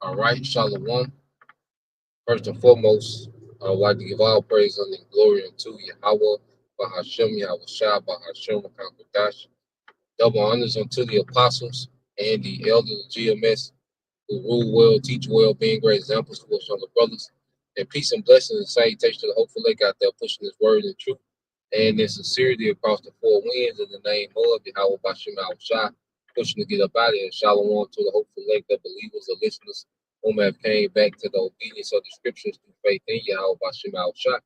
All right, Shalom. First and foremost, I would like to give all praise and glory unto Yahweh, Bahashem, Yahweh Shah, Bahashem, Kakodash. Double honors unto the apostles and the elders of GMS who rule well, teach well, being great examples to us younger brothers. And peace and blessings and salutation to the hopeful lake out there pushing his word and truth and in sincerity across the four winds in the name of Yahweh Bashem Al Shah, pushing to get up out of here. Shalom to the hopeful lake, the believers, the listeners, whom have came back to the obedience of the scriptures through faith in Yahweh Bashem Al Shah.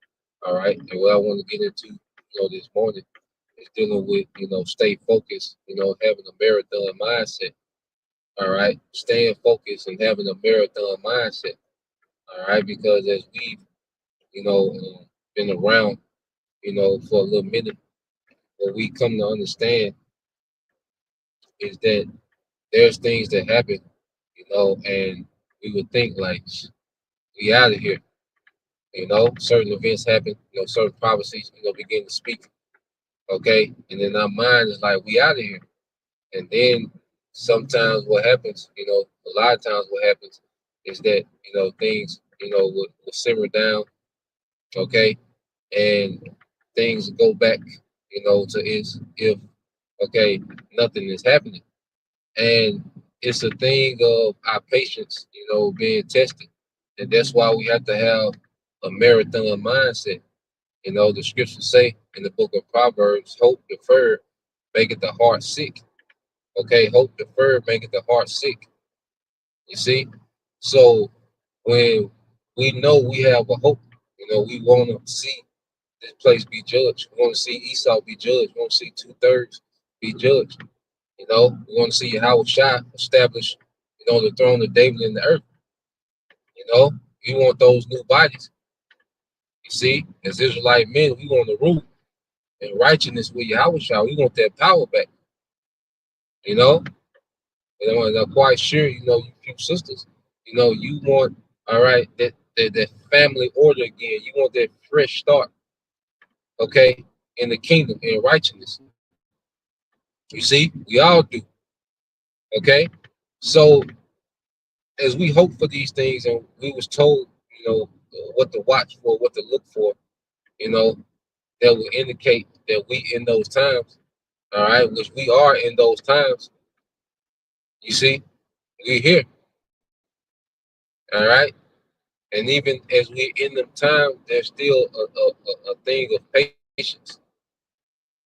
All right. And what I want to get into, this morning is dealing with, stay focused, having a marathon mindset. All right. Staying focused and having a marathon mindset. All right. Because as we've, been around, for a little minute, what we come to understand is that there's things that happen, and we would think like we out of here. Certain events happen, certain prophecies, begin to speak. Okay. And then our mind is like, we out of here. And then sometimes what happens, a lot of times what happens is that, things, will simmer down. Okay. And things go back, to its if okay, nothing is happening. And it's a thing of our patience, being tested. And that's why we have to have a marathon mindset. The scriptures say in the book of Proverbs, hope deferred maketh the heart sick. Okay, hope deferred maketh the heart sick. You see? So when we know we have a hope, we want to see this place be judged. We want to see Esau be judged. We want to see 2/3 be judged. We want to see Yahweh Shah establish, the throne of David in the earth. We want those new bodies. You see, as Israelite men, we want to rule in righteousness with Yahweh Shah. We want that power back. And I'm quite sure, you few sisters, you want, all right, that family order again. You want that fresh start, okay, in the kingdom, in righteousness. You see, we all do. Okay. So as we hope for these things and we was told, what to watch for, what to look for, that will indicate that we in those times, all right, which we are in those times. You see, we here, all right, and even as we in them times, there's still a thing of patience.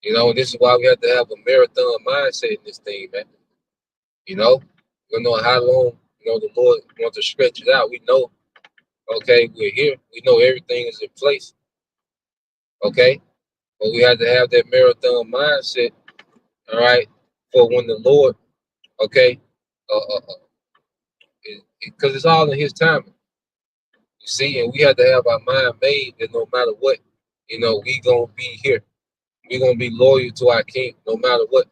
And this is why we have to have a marathon mindset in this thing, man. We don't know how long, the Lord wants to stretch it out. We know, okay, we're here. We know everything is in place, okay, but we have to have that marathon mindset, all right, for when the Lord, okay, because it's all in His timing. You see, and we have to have our mind made that no matter what, we gonna be here. We gonna be loyal to our King, no matter what.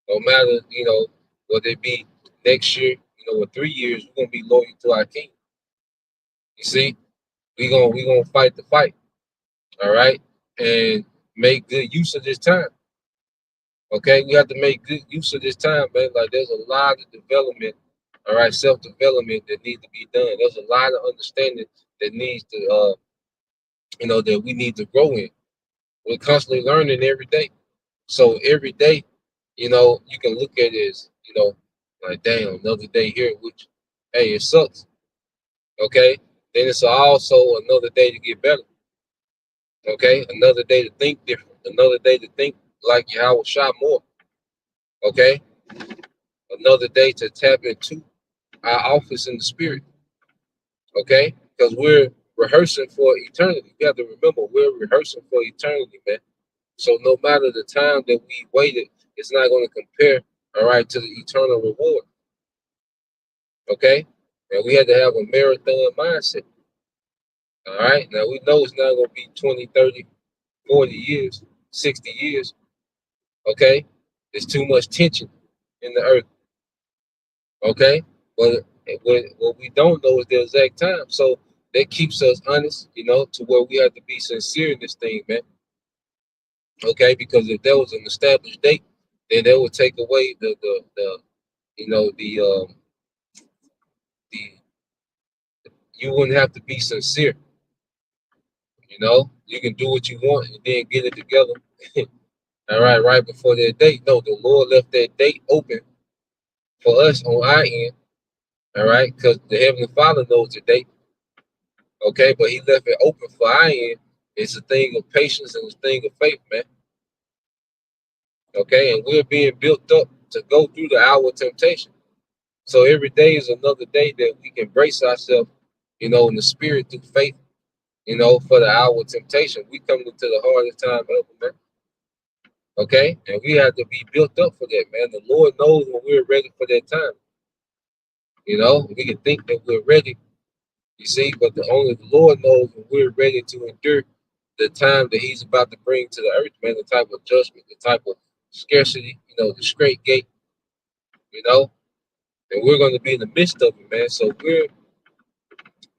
No matter, whether it be next year, or 3 years, we're gonna be loyal to our King. You see, we gonna fight the fight, all right, and make good use of this time. Okay, we have to make good use of this time, man. Like there's a lot of development, all right, self-development that needs to be done. There's a lot of understanding that needs to, that we need to grow in. We're constantly learning every day. So every day, you can look at it as, like damn, another day here, which, hey, it sucks. Okay, then it's also another day to get better. Okay, another day to think different. Another day to think like Yahweh Shah more. Okay, another day to tap into our office in the spirit. Okay, because we're rehearsing for eternity. You have to remember we're rehearsing for eternity, man. So no matter the time that we waited, it's not going to compare, all right, to the eternal reward. Okay, and we had to have a marathon mindset. All right, now we know it's not going to be 20, 30, 40 years, 60 years. Okay, there's too much tension in the earth. Okay, but what we don't know is the exact time. So that keeps us honest, to where we have to be sincere in this thing, man. Okay, because if there was an established date, then that would take away the you know the you wouldn't have to be sincere. You can do what you want and then get it together. All right before that date. No, the Lord left that date open for us on our end. All right, because the Heavenly Father knows the date. Okay, but He left it open for our end. It's a thing of patience and a thing of faith, man. Okay, and we're being built up to go through the hour of temptation. So every day is another day that we can brace ourselves, in the spirit through faith, for the hour of temptation. We come into the hardest time ever, man. Okay, and we have to be built up for that, man. The Lord knows when we're ready for that time. We can think that we're ready, you see, but only the Lord knows when we're ready to endure the time that He's about to bring to the earth, man. The type of judgment, the type of scarcity, the straight gate, and we're going to be in the midst of it, man. So we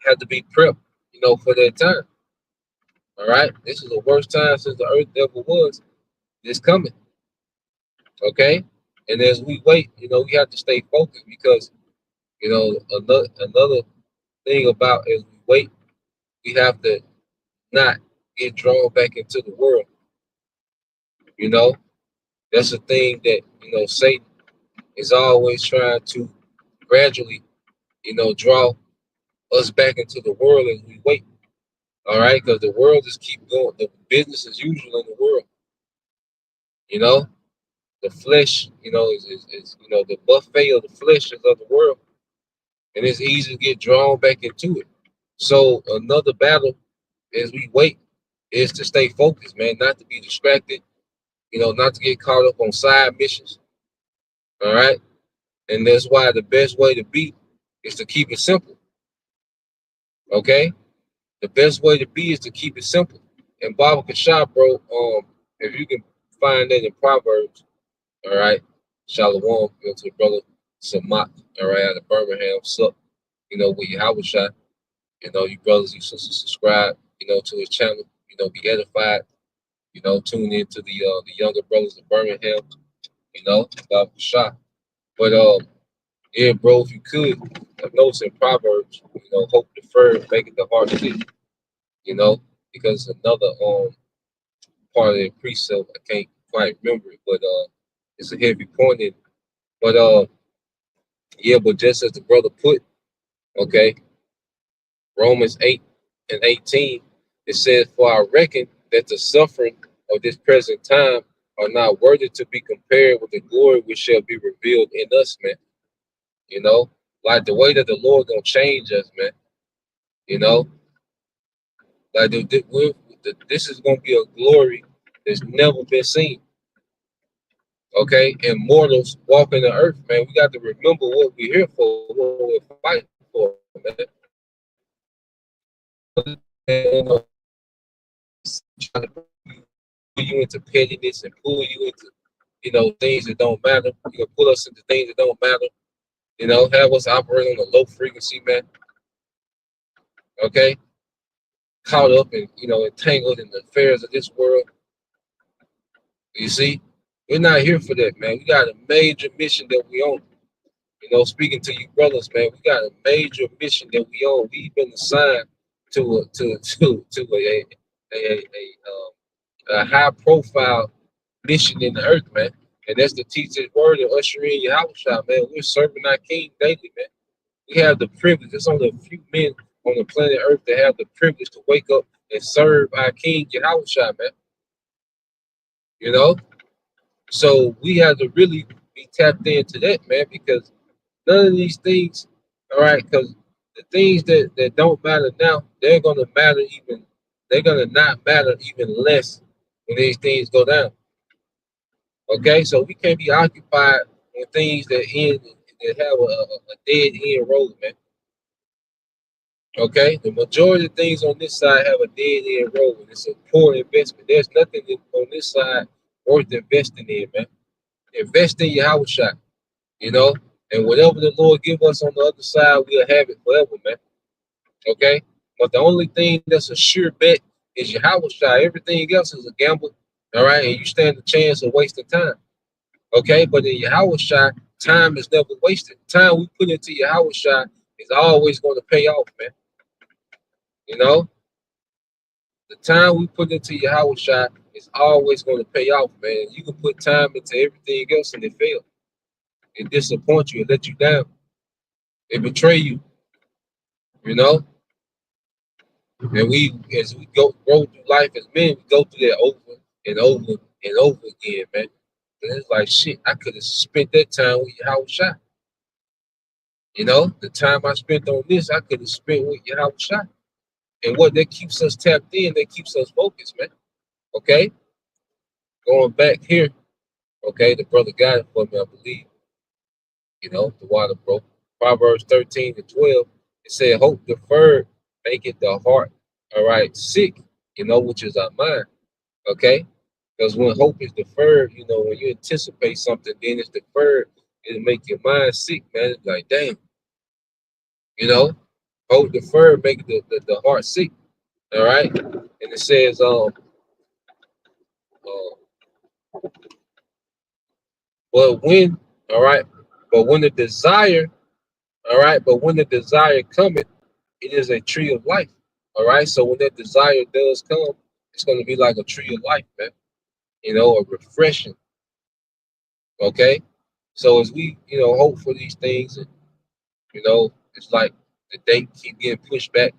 have to be prepped, for that time. All right, this is the worst time since the earth ever was. It's coming, okay. And as we wait, we have to stay focused because another thing about as we wait, we have to not get drawn back into the world. You know, that's a thing that Satan is always trying to gradually, draw us back into the world as we wait. All right, because the world just keep going. The business as usual in the world. You know, the flesh, is the buffet of the flesh is of the world, and it's easy to get drawn back into it. So another battle as we wait is to stay focused, man, not to be distracted, not to get caught up on side missions. All right. And that's why the best way to be is to keep it simple. Okay. The best way to be is to keep it simple. And Baba Kashab, bro, if you can find that in Proverbs, all right, Shalom, to the brother Samat, all right, out of Birmingham, sup, with your house shot, you brothers, you sisters subscribe, to his channel, be edified, tune into the younger brothers of Birmingham, Baba Kashab. But yeah, bro, if you could, notice in Proverbs, hope deferred, make it the heart sick, because another part of the precept, I can't quite remember it, but it's a heavy point in it. But yeah, but just as the brother put, okay, Romans 8 and 18, it says, "For I reckon that the suffering of this present time are not worthy to be compared with the glory which shall be revealed in us, man." You know, like the way that the Lord gonna change us, man. You know, like this is gonna be a glory that's never been seen. Okay, and mortals walking the earth, man. We got to remember what we're here for, what we're fighting for, man. And, trying to pull you into pettiness and pull you into, things that don't matter. You can pull us into things that don't matter. Have us operate on a low frequency, man. Okay, caught up and entangled in the affairs of this world. You see, we're not here for that, man. We got a major mission that we own. Speaking to you brothers, man, we got a major mission that we own. We've been assigned to a high profile mission in the earth, man. And that's to teach His word and usher in your house shop, man. We're serving our King daily, man. We have the privilege. There's only a few men on the planet Earth that have the privilege to wake up and serve our King Yahushua, man. So we have to really be tapped into that, man, because none of these things, all right, because the things that don't matter now, they're gonna matter even. They're gonna not matter even less when these things go down. Okay, so we can't be occupied with things that end that have a dead end road, man. Okay, the majority of things on this side have a dead end road, and it's a poor investment. There's nothing on this side worth investing in, man. Invest in your house shot, you know, and whatever the Lord give us on the other side, we'll have it forever, man. Okay, but the only thing that's a sure bet is your house shot. Everything else is a gamble, all right, and you stand a chance of wasting time. Okay, but in your house shot, time is never wasted. Time we put into your house shot is always going to pay off, man. You know, the time we put into your house shot is always going to pay off, man. You can put time into everything else and it fail. It disappoints you, it let you down, it betray you, you know. And we, as we grow through life as men, we go through that over and over and over again, man. And it's like shit. I could have spent that time with your house shot. You know, the time I spent on this, I could have spent with your house shot. And what that keeps us tapped in, that keeps us focused, man. Okay, going back here. Okay, the brother got it for me, I believe. You know, the water broke. Proverbs 13:12. It said, "Hope deferred maketh the heart, all right, sick." You know, which is our mind. Okay, because when hope is deferred, you know, when you anticipate something, then it's deferred, it'll make your mind sick, man. It's like, damn, you know, hope deferred make the heart sick. All right. And it says, but when, all right, but when the desire, all right, but when the desire cometh, it is a tree of life. All right. So when that desire does come, it's going to be like a tree of life, man. You know, a refreshing. Okay. So as we, you know, hope for these things, and you know, it's like the date keep getting pushed back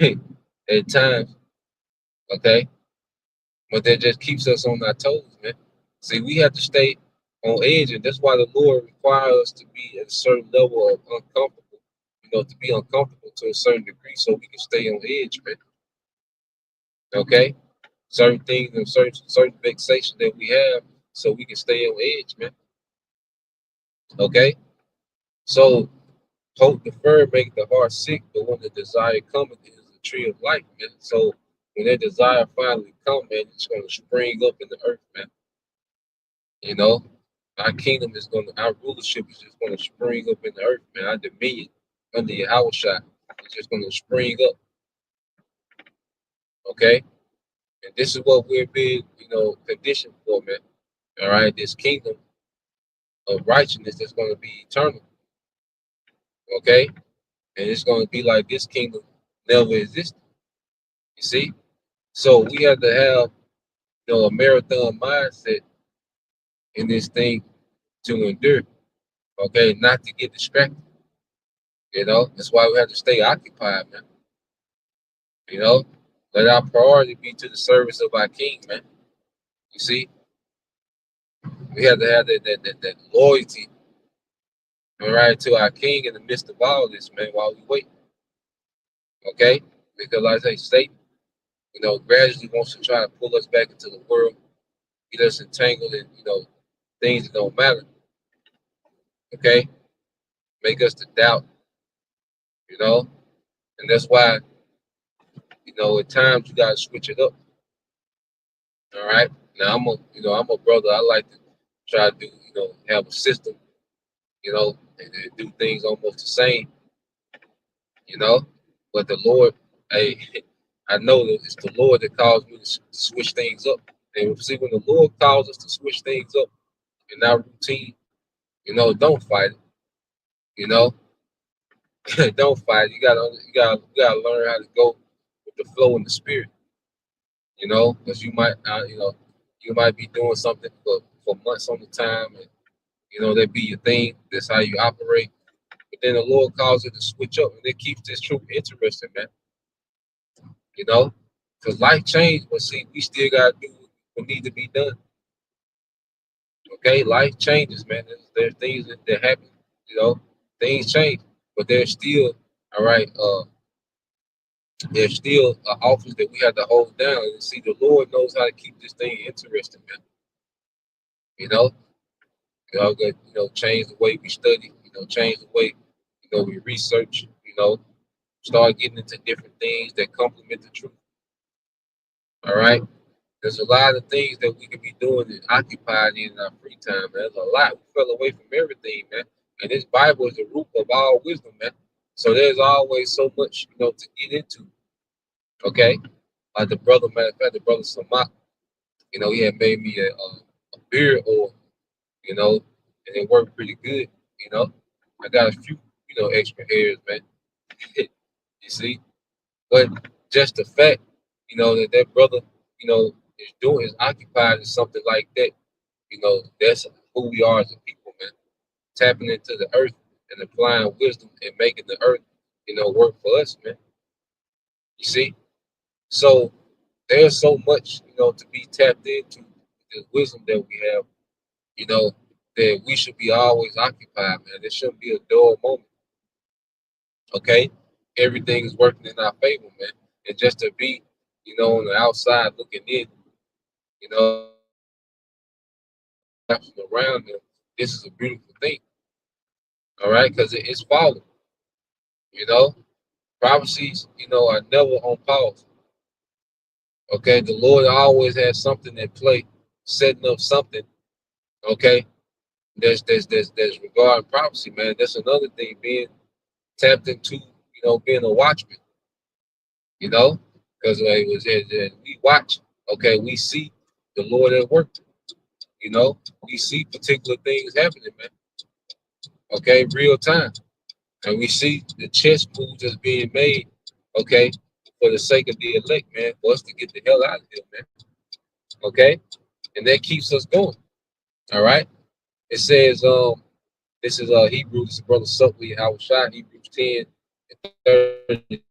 at times. Okay. But that just keeps us on our toes, man. See, we have to stay on edge, and that's why the Lord requires us to be at a certain level of uncomfortable, you know, to be uncomfortable to a certain degree so we can stay on edge, man. Okay? Certain things and certain vexation that we have so we can stay on edge, man. Okay? So hope deferred make the heart sick, but when the desire cometh, it is a tree of life, man. So when that desire finally come, man, it's gonna spring up in the earth, man. You know, our kingdom is our rulership is just gonna spring up in the earth, man. Our dominion under your house shot is just gonna spring up. Okay, and this is what we're being, you know, conditioned for, man. All right, this kingdom of righteousness that's gonna be eternal. Okay, and it's gonna be like this kingdom never existed. You see, so we have to have, you know, a marathon mindset in this thing to endure. Okay, not to get distracted. You know, that's why we have to stay occupied, man. You know, let our priority be to the service of our King, man. You see, we have to have that loyalty, all right, to our King in the midst of all this, man, while we wait. Okay, because like I say, Satan, you know, gradually wants to try to pull us back into the world, get us entangled in, you know, things that don't matter. Okay, make us to doubt, you know, and that's why, you know, at times you gotta switch it up. All right. Now I'm a brother. I like to try to do, you know, have a system, you know, and do things almost the same, you know. But the Lord, hey, I know that it's the Lord that calls me to switch things up. And see, when the Lord calls us to switch things up in our routine, you know, don't fight it. You know, don't fight it. You gotta learn how to go with the flow in the spirit. You know, because you know, you might be doing something for months on the time, and you know that be your thing. That's how you operate. But then the Lord calls it to switch up, and it keeps this truth interesting, man. You know, because life changed, but see, we still gotta do what need to be done. Okay, life changes, man. There's things that happen. You know, things change, but there's still All right. There's still an office that we have to hold down. And see, the Lord knows how to keep this thing interesting, man. You know, change the way we study. Change the way we research. Start getting into different things that complement the truth. All right. There's a lot of things that we could be doing and occupied in our free time, man. There's a lot. We fell away from everything, man. And this Bible is the root of all wisdom, man. So there's always so much, to get into. Okay. Like matter of fact, the brother Samak, he had made me a beard oil, and it worked pretty good, you know. I got a few, extra hairs, man. You see? But just the fact, that brother, is occupied in something like that, that's who we are as a people, man. Tapping into the earth and applying wisdom and making the earth, work for us, man. You see? So there's so much, to be tapped into the wisdom that we have, that we should be always occupied, man. There shouldn't be a dull moment. Okay? Everything is working in our favor, man. And just to be, on the outside looking in, around them, this is a beautiful thing. All right, because it's falling. You know, prophecies, are never on pause. Okay, the Lord always has something at play, setting up something. Okay, there's regarding prophecy, man. That's another thing, being tapped into, being a watchman. Because we watch. Okay, we see the Lord at work. We see particular things happening, man. Okay, real time. And we see the chess moves that's being made, okay, for the sake of the elect, man, for us to get the hell out of here, man. Okay? And that keeps us going. All right. It says, this is Hebrews, this is Brother Sutley, Howard Shah, Hebrews 10 and 30.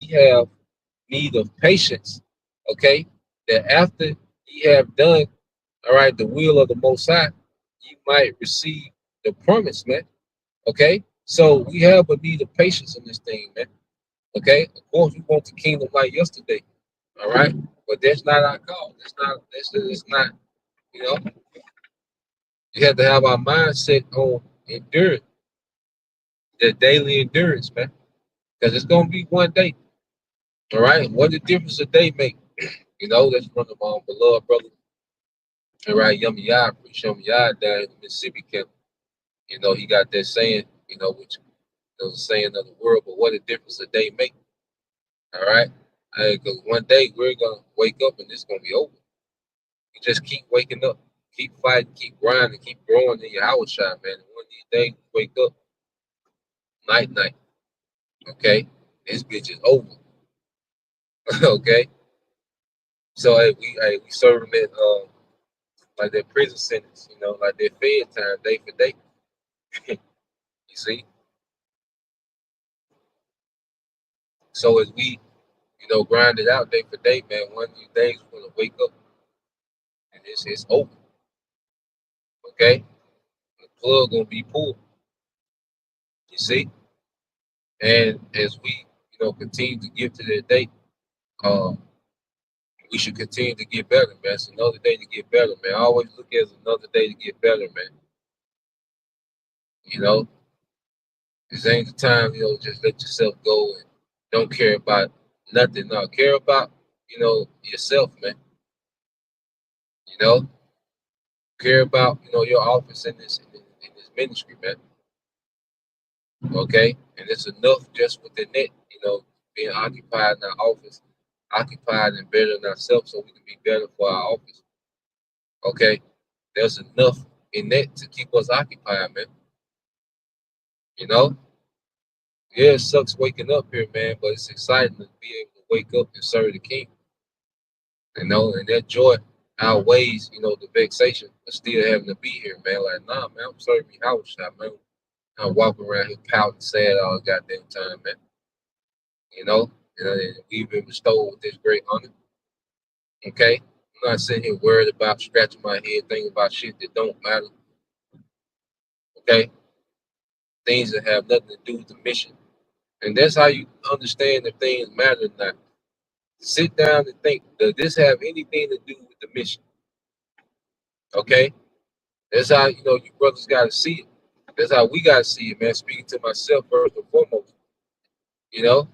We have need of patience, okay? That after ye have done, all right, the will of the Most High, you might receive the promise, man. Okay? So we have a need of patience in this thing, man. Okay? Of course, we want the kingdom like yesterday. All right? But that's not our call. That's not, you know, you have to have our mindset on endurance, the daily endurance, man. Because it's gonna be one day. All right. What the difference a day make? That's from the beloved brother. All right, Yummy Yah, Yummy Yah down in the Mississippi camp. He got that saying, which the saying of the world, but what a difference a day make. All right. Because one day we're gonna wake up and it's gonna be over. You just keep waking up, keep fighting, keep grinding, keep growing in your house shot, man. And one of these days you wake up, night. Okay, this bitch is over. Okay. So we serving that like that prison sentence, like that fed time day for day. You see? So as we, grind it out day for day, man, one of these days we're gonna wake up and it's over. Okay? The plug gonna be pulled. You see? And as we, continue to get to that day, um, we should continue to get better, man. It's another day to get better, man. I always look at it as another day to get better, man. You know, this ain't the time, just let yourself go and don't care about nothing. No, care about, yourself, man. You know, care about, your office in this ministry, man. Okay, and it's enough just within that, being occupied in our office, occupied and bettering ourselves so we can be better for our office. Okay, there's enough in that to keep us occupied, man. Yeah, it sucks waking up here, man, but it's exciting to be able to wake up and serve the King. And that joy outweighs, the vexation of still having to be here, man. Like, nah, man, I'm serving house shot, man. I'm walking around here pouting sad all the goddamn time, man. And we've been bestowed with this great honor. Okay, I'm not sitting here worried about scratching my head, thinking about shit that don't matter. Okay, things that have nothing to do with the mission. And that's how you understand if things matter or not. Sit down and think, does this have anything to do with the mission? Okay? That's how, you brothers got to see it. That's how we got to see it, man. Speaking to myself first and foremost. You know,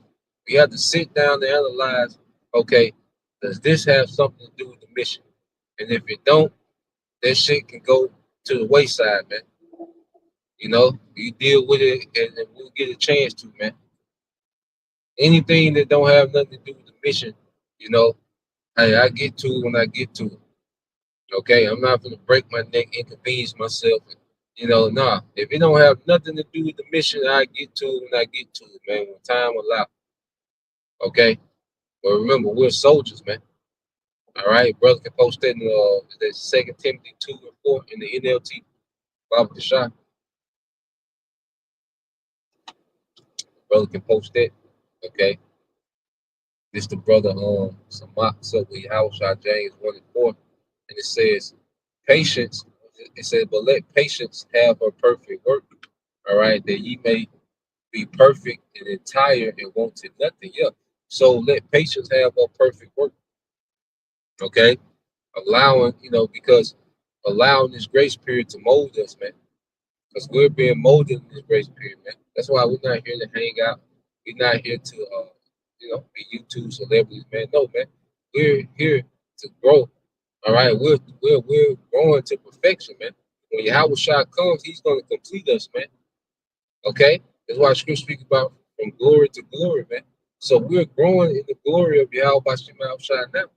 we have to sit down and analyze, okay, does this have something to do with the mission? And if it don't, that shit can go to the wayside, man. You deal with it and we'll get a chance to, man. Anything that don't have nothing to do with the mission, you know, hey, I get to it when I get to it. Okay, I'm not gonna break my neck, inconvenience myself. Nah. If it don't have nothing to do with the mission, I get to it when I get to it, man. When time allows. Okay, but remember, we're soldiers, man. All right, brother can post that in the 2 Timothy 2 and 4 in the NLT. Bob the shot. Brother can post that. Okay, this the brother Samak Subway House James 1 and 4, and it says patience. It says, but let patience have her perfect work. All right, that ye may be perfect and entire and wanting nothing. Yeah. So let patience have her perfect work. Okay. Allowing, because allowing this grace period to mold us, man. Because we're being molded in this grace period, man. That's why we're not here to hang out. We're not here to, be YouTube celebrities, man. No, man. We're here to grow. All right. We're growing to perfection, man. When Yahweh Shah comes, he's going to complete us, man. Okay? That's why Scripture speaks about from glory to glory, man. So we're growing in the glory of Yahweh Bashim Shah now.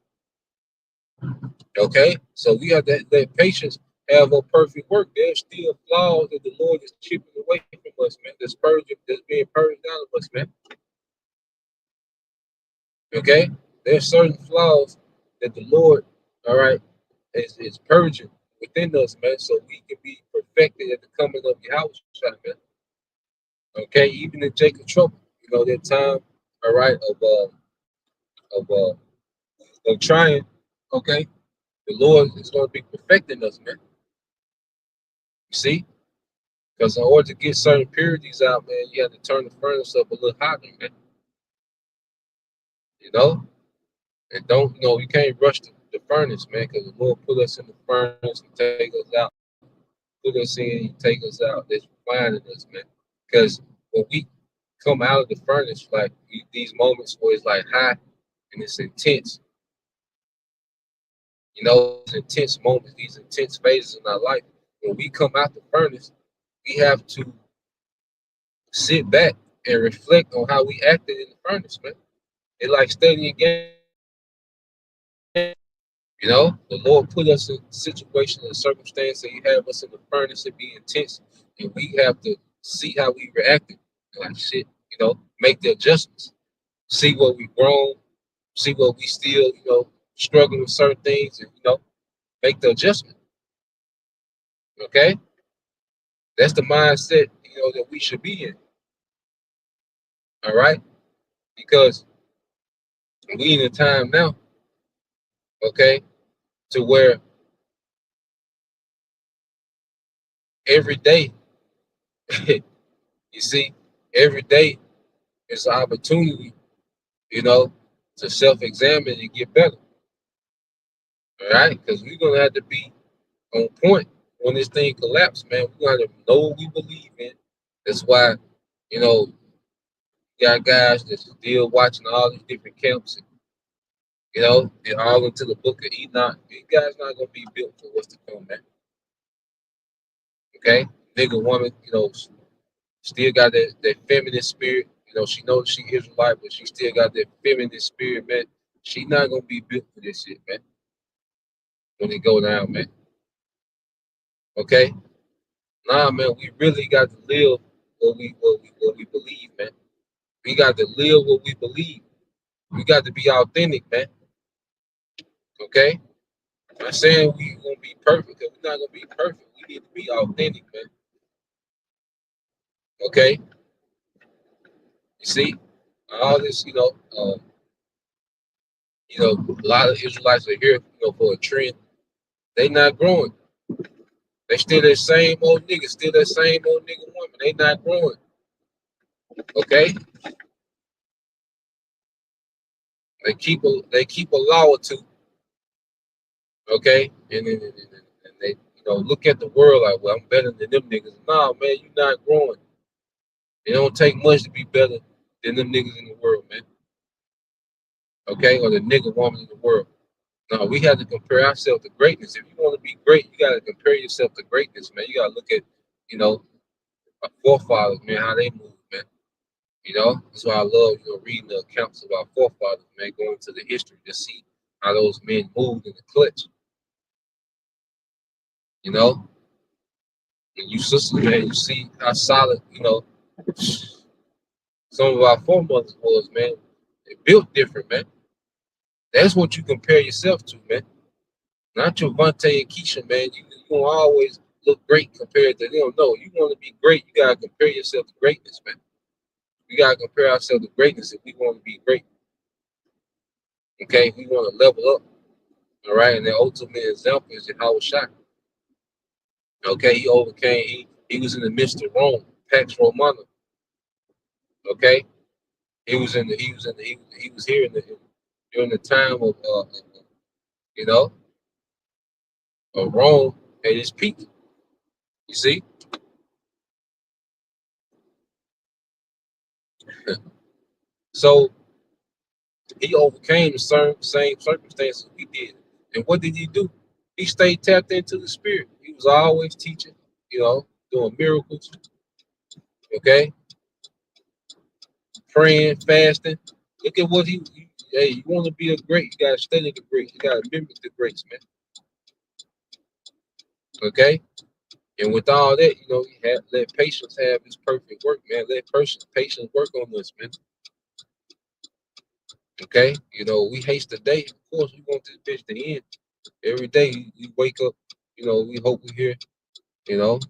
Okay? So we have to let patience have a perfect work. There's still flaws that the Lord is chipping away from us, man. That's being purged out of us, man. Okay? There's certain flaws that the Lord, all right, is purging within us, man, so we can be perfected at the coming of Yahweh Shah, man. Okay, even in Jacob trouble, that time, all right, of trying, okay, the Lord is going to be perfecting us, man. You see, because in order to get certain purities out, man, you have to turn the furnace up a little hotter, man. And don't, you can't rush the furnace, man, because the Lord put us in the furnace and take us out, put us in and take us out. That's refining us, man. Because when we come out of the furnace, like these moments where it's like hot and it's intense, these intense moments, these intense phases in our life, when we come out the furnace, we have to sit back and reflect on how we acted in the furnace, man. It's like studying again. The Lord put us in situations and circumstances that He have us in the furnace and be intense, and we have to see how we reacted. Like shit, make the adjustments, see what we've grown, see what we still, struggling with certain things, and make the adjustment. Okay, that's the mindset that we should be in. All right, because we in a time now, okay, to where every day, you see, every day is an opportunity, to self-examine and get better. All right, because we're gonna have to be on point when this thing collapses, man. We're gonna have to know what we believe in. That's why, you know, you got guys that's still watching all these different camps, and they're all into the book of Enoch. These guys not gonna be built for what's to come, man. Okay, nigga, woman, still got that feminine spirit. She knows she Israelite, but she still got that feminine spirit, man. She not gonna be built for this shit, man. When it go down, man. Okay, nah, man. We really got to live what we believe, man. We got to live what we believe. We got to be authentic, man. Okay, I'm not saying we gonna be perfect, because we're not gonna be perfect. We need to be authentic, man. Okay, you see, all this, a lot of Israelites are here, for a trend. They not growing. They still that same old nigga, still that same old nigga woman. They not growing. Okay? They keep a law or two. Okay? And they look at the world like, well, I'm better than them niggas. Nah, man, you not growing. It don't take much to be better than them niggas in the world, man. Okay? Or the nigga woman in the world. No, we have to compare ourselves to greatness. If you want to be great, you got to compare yourself to greatness, man. You got to look at, our forefathers, man, how they moved, man. That's why I love, reading the accounts of our forefathers, man, going to the history to see how those men moved in the clutch. And you sisters, man, you see how solid, some of our foremothers was, man. They built different, man. That's what you compare yourself to, man. Not your Vontae and Keisha, man. You gonna always look great compared to them. No, you want to be great, you gotta compare yourself to greatness, man. We gotta compare ourselves to greatness if we want to be great. Okay, we want to level up. All right, and the ultimate example is Yahweh Shai. Okay, he overcame. He was in the midst of Rome, Pax Romana. Okay, he was here during the time of of Rome at its peak. You see, so he overcame the same circumstances we did. And what did he do? He stayed tapped into the spirit. He was always teaching, doing miracles. Okay, praying, fasting. Look at what hey, you want to be a great, you got to study the greats. You got to mimic the greats, man. Okay? And with all that, let patience have its perfect work, man. Let patience work on us, man. Okay? We haste the day. Of course, we want this bitch to end. Every day we wake up, we hope we hear,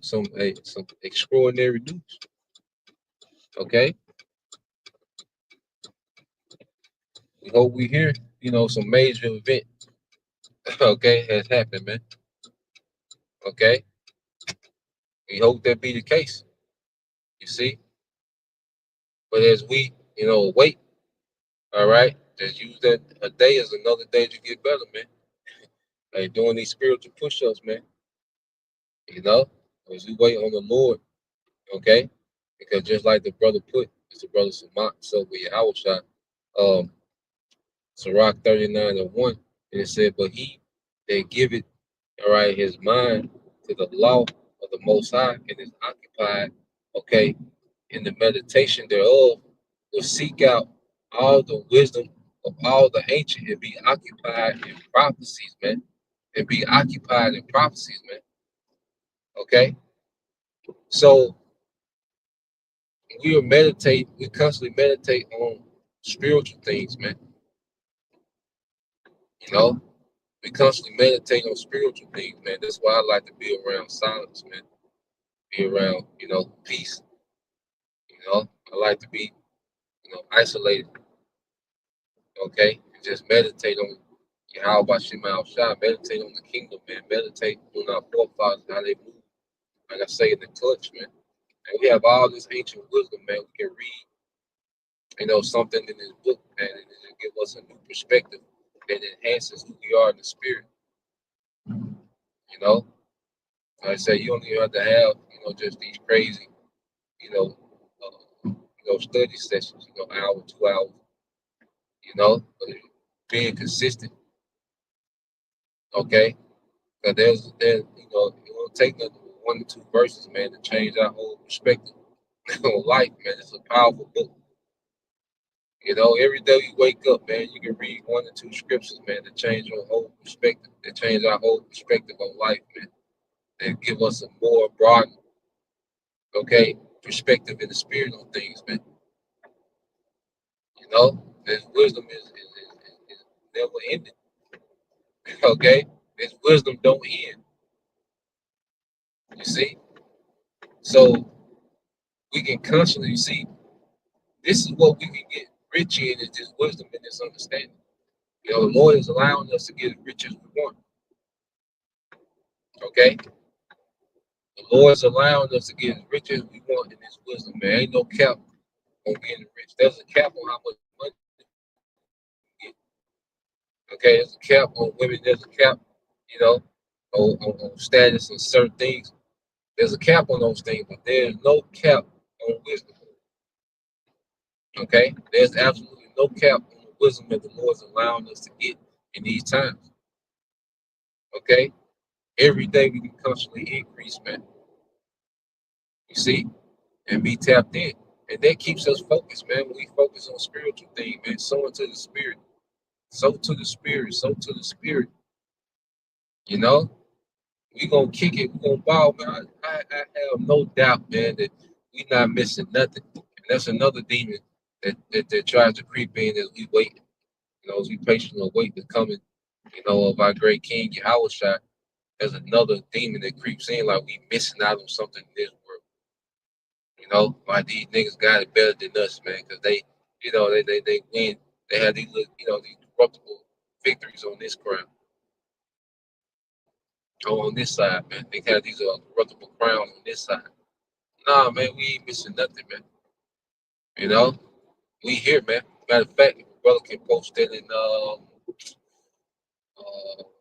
some extraordinary news. Okay? We hope we hear, some major event, okay, has happened, man. Okay? We hope that be the case. You see? But as we, wait, all right, just use that a day as another day to get better, man. Like doing these spiritual push-ups, man. As we wait on the Lord, okay? Because just like the brother put, it's the brother Samat, so with Yahweh shot, Sirach 39:1, and it said, but he that giveth, all right, his mind to the law of the Most High and is occupied, okay, in the meditation thereof, will seek out all the wisdom of all the ancient and be occupied in prophecies, man. And be occupied in prophecies, man. Okay? So we constantly meditate on spiritual things, man. We constantly meditate on spiritual things, man. That's why I like to be around silence, man. Be around, peace. I like to be, isolated. Okay? And just meditate on Yahweh Shema Shah, meditate on the kingdom, man. Meditate on our forefathers, how they move. Like I say in the clutch, man. And we have all this ancient wisdom, man. We can read, something in this book, man, and it give us a new perspective that enhances who we are in the spirit. Like I say, you don't even have to have, just these crazy, study sessions, hour, 2 hours, but being consistent, okay? Because it won't take nothing but 1 or 2 verses, man, to change our whole perspective on life, man. It's a powerful book. Every day you wake up, man, you can read 1 or 2 scriptures, man, to change your whole perspective, to change our whole perspective on life, man. That give us a more broad, okay, perspective in the spirit on things, man. This wisdom is never ending. Okay? This wisdom don't end. You see? So we can constantly see this is what we can get rich in is this wisdom and this understanding. The Lord is allowing us to get as rich as we want. Okay? The Lord's allowing us to get as rich as we want in His wisdom, man. Ain't no cap on getting rich. There's a cap on how much money you get. Okay, there's a cap on women. There's a cap, you know, on status and certain things. There's a cap on those things, but there's no cap on wisdom. Okay, there's absolutely no cap on the wisdom that the Lord's allowing us to get in these times. Okay, every day we can constantly increase, man. You see, and be tapped in. And that keeps us focused, man. When we focus on spiritual things, man, so into the spirit, so to the spirit, so to the spirit. You know, we gonna kick it, we gonna ball, man. I have no doubt, man, that we not missing nothing. And that's another demon that tries to creep in as we wait, as we patiently wait the coming, of our great King Yahweh. There's another demon that creeps in like we missing out on something in this world. Like these niggas got it better than us, man, because they win. They have these these corruptible victories on this crown. On this side, man. They have these corruptible crowns on this side. Nah, man, we ain't missing nothing, man. We here, man. Matter of fact, brother can post that in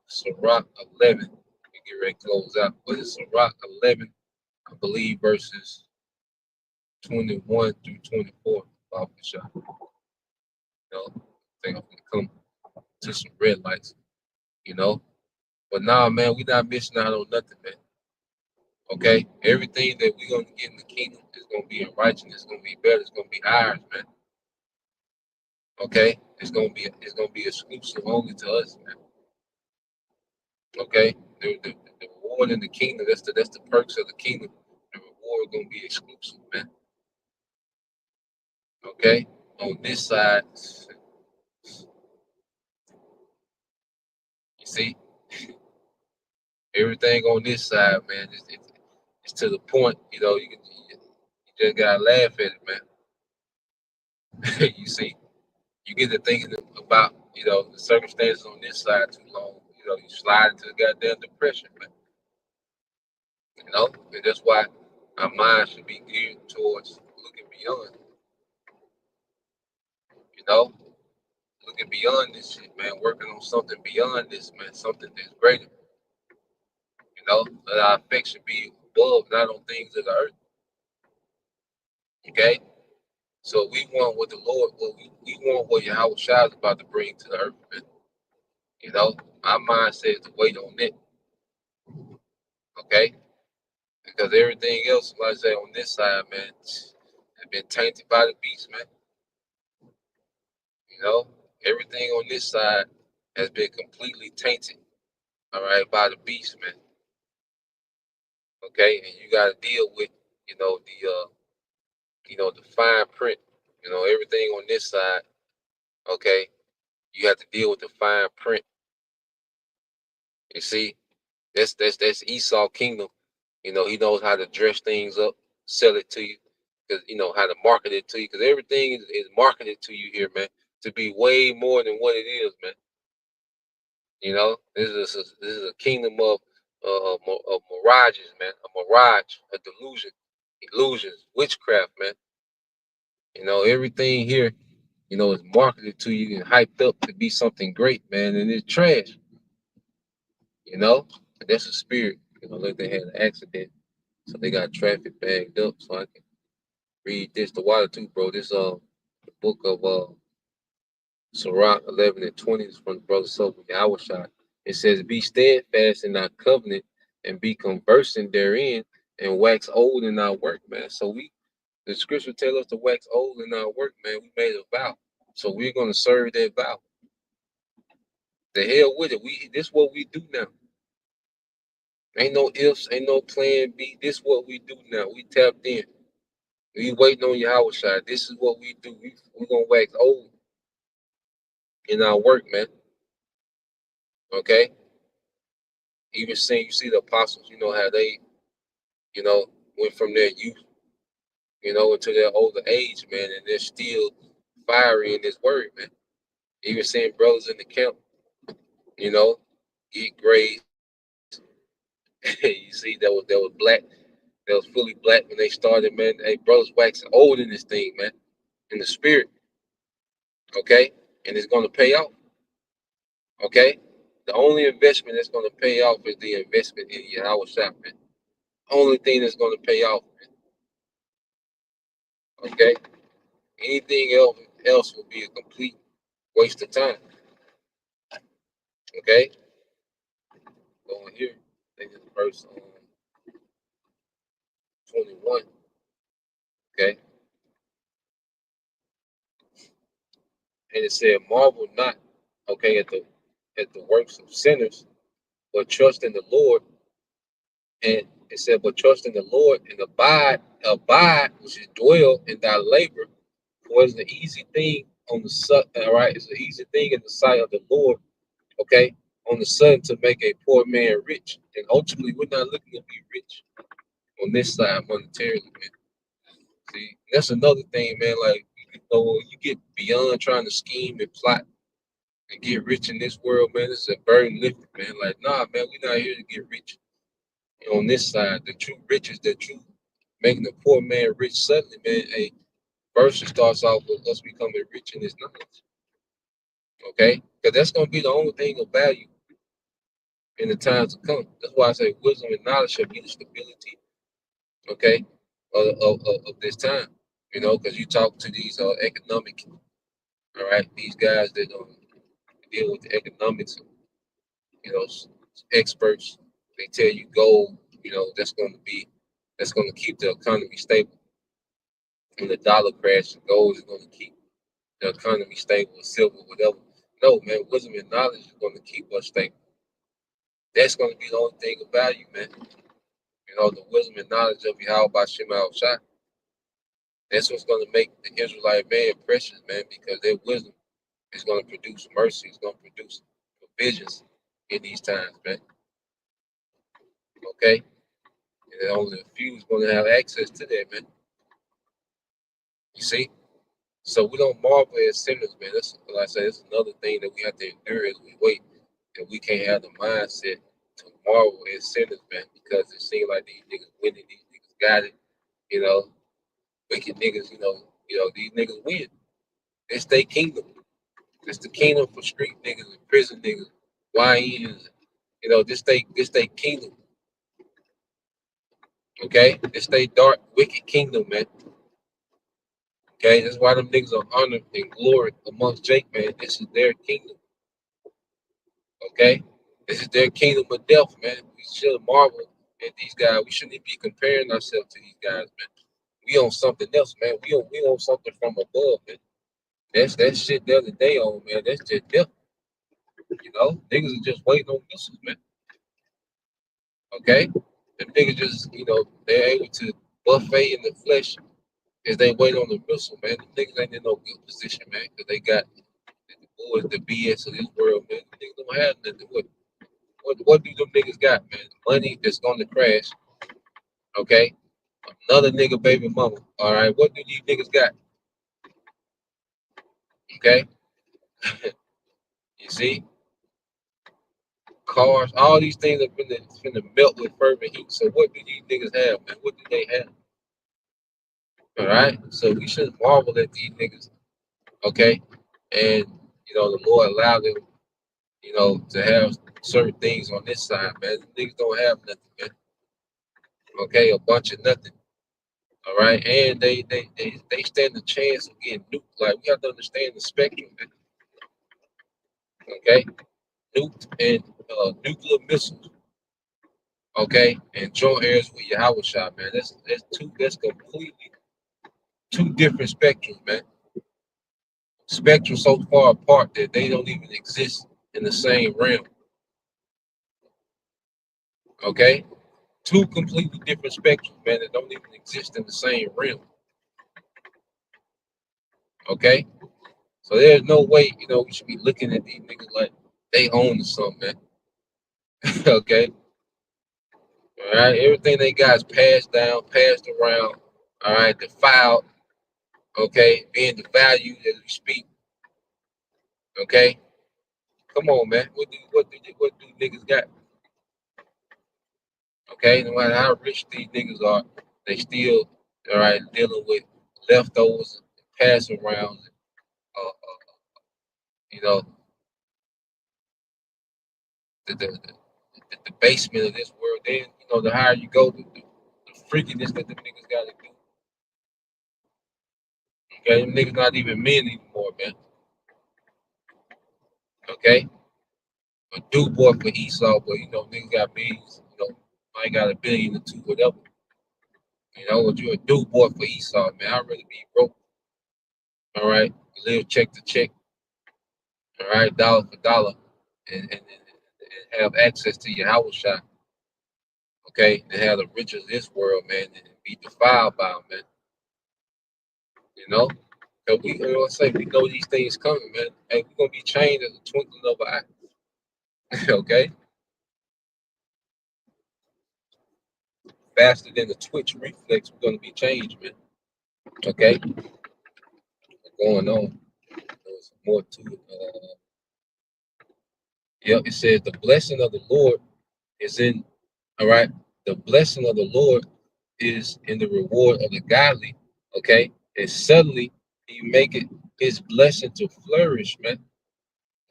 Sirach 11. We get ready to close out. But it's Sirach 11, I believe, verses 21 through 24. Off the shot. I think I'm gonna come to some red lights, But nah, man, we not missing out on nothing, man. Okay? Everything that we're gonna get in the kingdom is gonna be in righteousness, it's gonna be better, it's gonna be ours, man. Okay? It's gonna be exclusive only to us, man. Okay? The reward in the kingdom, that's the perks of the kingdom. The reward gonna be exclusive, man. Okay? On this side, you see, everything on this side, man, it's to the point, you just gotta laugh at it, man. You see, you get to thinking about, the circumstances on this side too long, you slide into the goddamn depression, man. And that's why our mind should be geared towards looking beyond, you know, looking beyond this shit, man, working on something beyond this, man, something that's greater, that our affection be above, not on things of the earth, okay? So we want what the Lord, we want what Yahweh Shai is about to bring to the earth, man. Our mind says to wait on it, okay? Because everything else, like I say, on this side, man, has been tainted by the beast, man. Everything on this side has been completely tainted, all right, by the beast, man. Okay, and you got to deal with, the fine print. Everything on this side, okay, you have to deal with the fine print. You see, that's Esau kingdom. He knows how to dress things up, sell it to you, because how to market it to you, because everything is marketed to you here, man, to be way more than what it is, man. This is a kingdom of mirages, man, a mirage, a delusion, illusions, witchcraft, man. Everything here, is marketed to you and hyped up to be something great, man, and it's trash. And that's a spirit. Like they had an accident, so they got traffic bagged up. So I can read this. The water too, bro. This the book of Sirach 11 and 20 is from the brother Sophie Awashai. It says, "Be steadfast in our covenant and be conversant therein, and wax old in our work," man. So the scripture tell us to wax old in our work, man. We made a vow, so we're gonna serve that vow. The hell with it. This is what we do now. Ain't no ifs, ain't no plan B. This is what we do now. We tapped in. We waiting on Yahweh Shai. This is what we do. We gonna wax old in our work, man. Okay? Even seeing you see the apostles, how they, went from their youth, into their older age, man, and they're still fiery in this word, man. Even seeing brothers in the camp, get grades. You see, that was black. They was fully black when they started, man. Hey, brothers waxing old in this thing, man, in the spirit, okay? And it's going to pay off, okay? The only investment that's going to pay off is the investment in Yahweh Shah, man. Only thing that's going to pay off, man, okay? Anything else will be a complete waste of time, okay? Going here, I think it's verse 21, okay? And it said, marvel not, okay, at the works of sinners, but trust in the Lord. And it said, but trust in the Lord and abide, which is dwell in thy labor, for it's an easy thing on the sun, all right? It's an easy thing in the sight of the Lord, okay, on the sun to make a poor man rich. And ultimately, we're not looking to be rich on this side monetarily, man. See, that's another thing, man. Like, you know, when you get beyond trying to scheme and plot and get rich in this world, man, it's a burden lifted, man. Like, nah, man, we're not here to get rich. On this side, the true riches, the true making the poor man rich suddenly, man. A verse starts off with us becoming rich in his knowledge. Okay? Because that's gonna be the only thing of value in the times to come. That's why I say wisdom and knowledge should be the stability, okay, of this time. You know, because you talk to these economic, all right, these guys that deal with the economics, you know, experts, they tell you gold, you know, that's gonna keep the economy stable. When the dollar crashes, gold is gonna keep the economy stable, or silver, whatever. No, man, wisdom and knowledge is gonna keep us stable. That's gonna be the only thing of value, man. You know, the wisdom and knowledge of Yahweh Bashim Al Shah. That's what's gonna make the Israelite man precious, man, because their wisdom is gonna produce mercy, it's gonna produce provisions in these times, man. Okay? And only a few is gonna have access to that, man. You see? So we don't marvel at sinners, man. That's like I say, that's another thing that we have to endure as we wait. And we can't have the mindset to marvel at sinners, man, because it seems like these niggas winning, these niggas got it, you know, wicked niggas, these niggas win. It's their kingdom. It's the kingdom for street niggas and prison niggas, YNs, you know, this they kingdom. Okay? It's they dark, wicked kingdom, man. Okay, that's why them niggas are honored and glory amongst Jake, man. This is their kingdom. Okay? This is their kingdom of death, man. We should marvel at these guys. We shouldn't be comparing ourselves to these guys, man. We on something else, man. We on something from above, man. That's that shit the other day on, man. That's just death. You know? Niggas are just waiting on missiles, man. Okay? The niggas just, they're able to buffet in the flesh as they wait on the missile, man. The niggas ain't in no good position, man, because they got the boys, the BS of this world, man. The niggas don't have nothing. What do them niggas got, man? Money that's gonna crash, okay? Another nigga baby mama, all right? What do these niggas got, okay? You see? Cars, all these things are finna melt with fervent heat. So what do these niggas have, man? What do they have? All right? So we shouldn't marvel at these niggas, okay? And, the Lord allowed them, to have certain things on this side, man. The niggas don't have nothing, man. Okay? A bunch of nothing. All right, and they stand a chance of getting nuked. Like we have to understand the spectrum, man. Okay, nuked and nuclear missiles. Okay, and joint airs with Yahweh shot, man. That's completely two different spectrums, man. Spectrums so far apart that they don't even exist in the same realm. Okay, two completely different spectrums, man, that don't even exist in the same realm. Okay, so there's no way, we should be looking at these niggas like they own something, man. Okay. All right. Everything they got is passed down, passed around. All right. Defiled. Okay. Being devalued as we speak. Okay. Come on, man. What do niggas got? Okay, no matter how rich these niggas are, they still all right dealing with leftovers, passing around, you know, the basement of this world. Then you know, the higher you go, the freakiness that the niggas got to do. Okay, them niggas not even men anymore, man. Okay, a do boy for Esau, but you know, niggas got millions. You know, I got a billion or two, whatever. You know, but you a do boy for Esau, man. I'd rather be broke. All right, live check to check. All right, dollar for dollar, and have access to your house shot. Okay, and have the riches of this world, man, and be defiled by them, man. You know, because we, you know, I say we know these things coming, man. Hey, we're gonna be changed as a twinkling of an eye. Okay, faster than the twitch reflex, we're gonna be changed, man. Okay, what's going on? There's more to it. Yep, it says the blessing of the Lord is in. All right, the blessing of the Lord is in the reward of the godly. Okay, and suddenly he make it his blessing to flourish, man.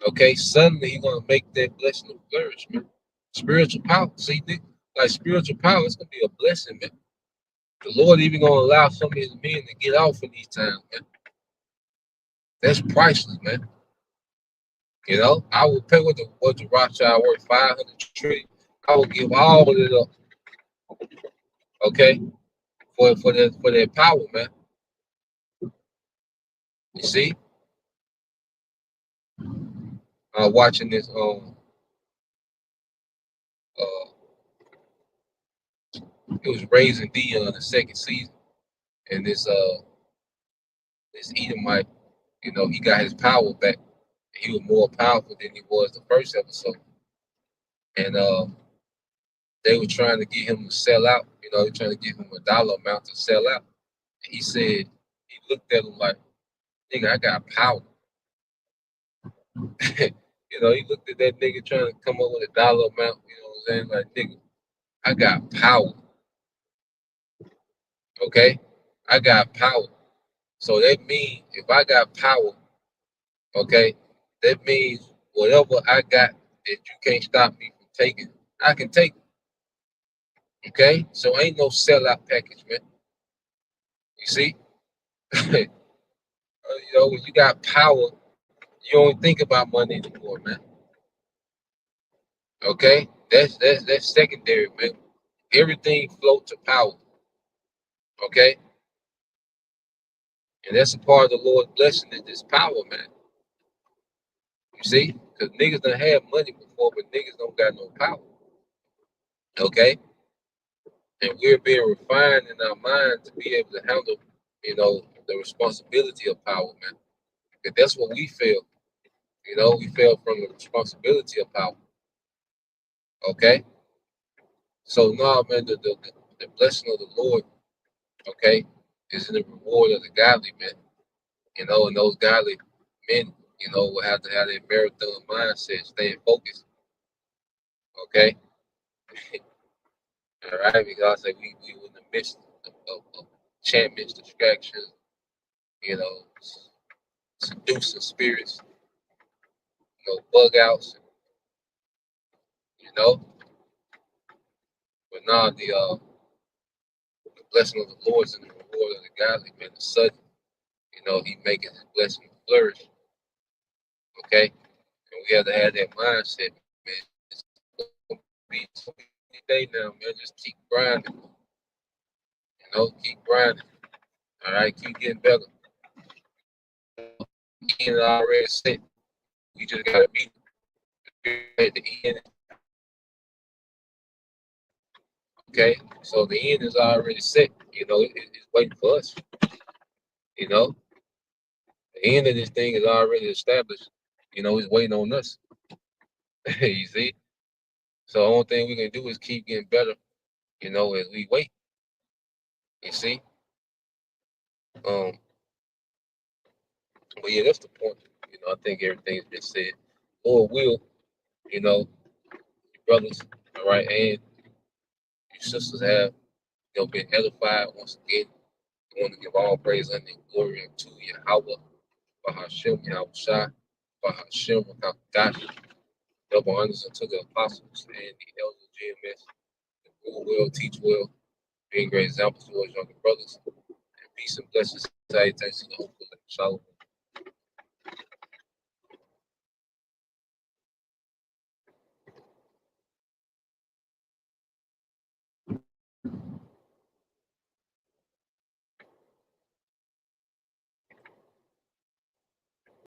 Okay, suddenly he's gonna make that blessing to flourish, man. Spiritual power. See, like spiritual power, it's gonna be a blessing, man. The Lord even gonna allow some of his men to get off in these times, man. That's priceless, man. You know, I would pay what the Rothschild worth 500 trillion. I would give all of it up, okay, for their power, man. You see, watching this uh it was Raising Dion the second season, and this Edomite, you know, he got his power back. He was more powerful than he was the first episode, and they were trying to get him to sell out. You know, they're trying to give him a dollar amount to sell out. And he said he looked at him like, "Nigga, I got power." You know, he looked at that nigga trying to come up with a dollar amount. You know what I'm saying? Like, nigga, I got power. Okay, I got power. So that means if I got power, okay, that means whatever I got that you can't stop me from taking, I can take it. Okay, so ain't no sellout package, man. You see, you know when you got power, you don't think about money anymore, man. Okay, that's secondary, man. Everything floats to power. Okay, and that's a part of the Lord's blessing is this power, man. You see, because niggas done had money before, but niggas don't got no power. Okay, and we're being refined in our mind to be able to handle, you know, the responsibility of power, man. Because that's what we feel. You know, we feel from the responsibility of power. Okay, so no, man, the blessing of the Lord, okay, is in the reward of the godly, man. You know, and those godly men, you know, will have to have their marathon mindset, staying focused. Okay, all right, because like we were in the midst of enchantments, distractions, you know, seducing spirits, you know, bug outs, you know. But now the blessing of the Lord is in the reward of the godly, man. The sudden, you know, he making his blessing flourish. Okay, and we have to have that mindset, man. It's gonna be any day now, man. Just keep grinding, you know, keep grinding. All right, keep getting better. The end already set. We just gotta be at the end. Okay, so the end is already set. You know, it's waiting for us. You know, the end of this thing is already established. You know, it's waiting on us. You see? So the only thing we can do is keep getting better, you know, as we wait. You see? Um, but yeah, that's the point. You know, I think everything's been said. Lord will, you know, your brothers, all right, and you sisters have, been edified once again. I want to give all praise and glory unto Yahweh, Bahashem, Yahushua, Bahashem, Makakash, double honors unto the apostles and the elders of GMS, who rule well, teach well, being great examples to us younger brothers. And peace and blessings. Thanks to the Uncle. Shalom.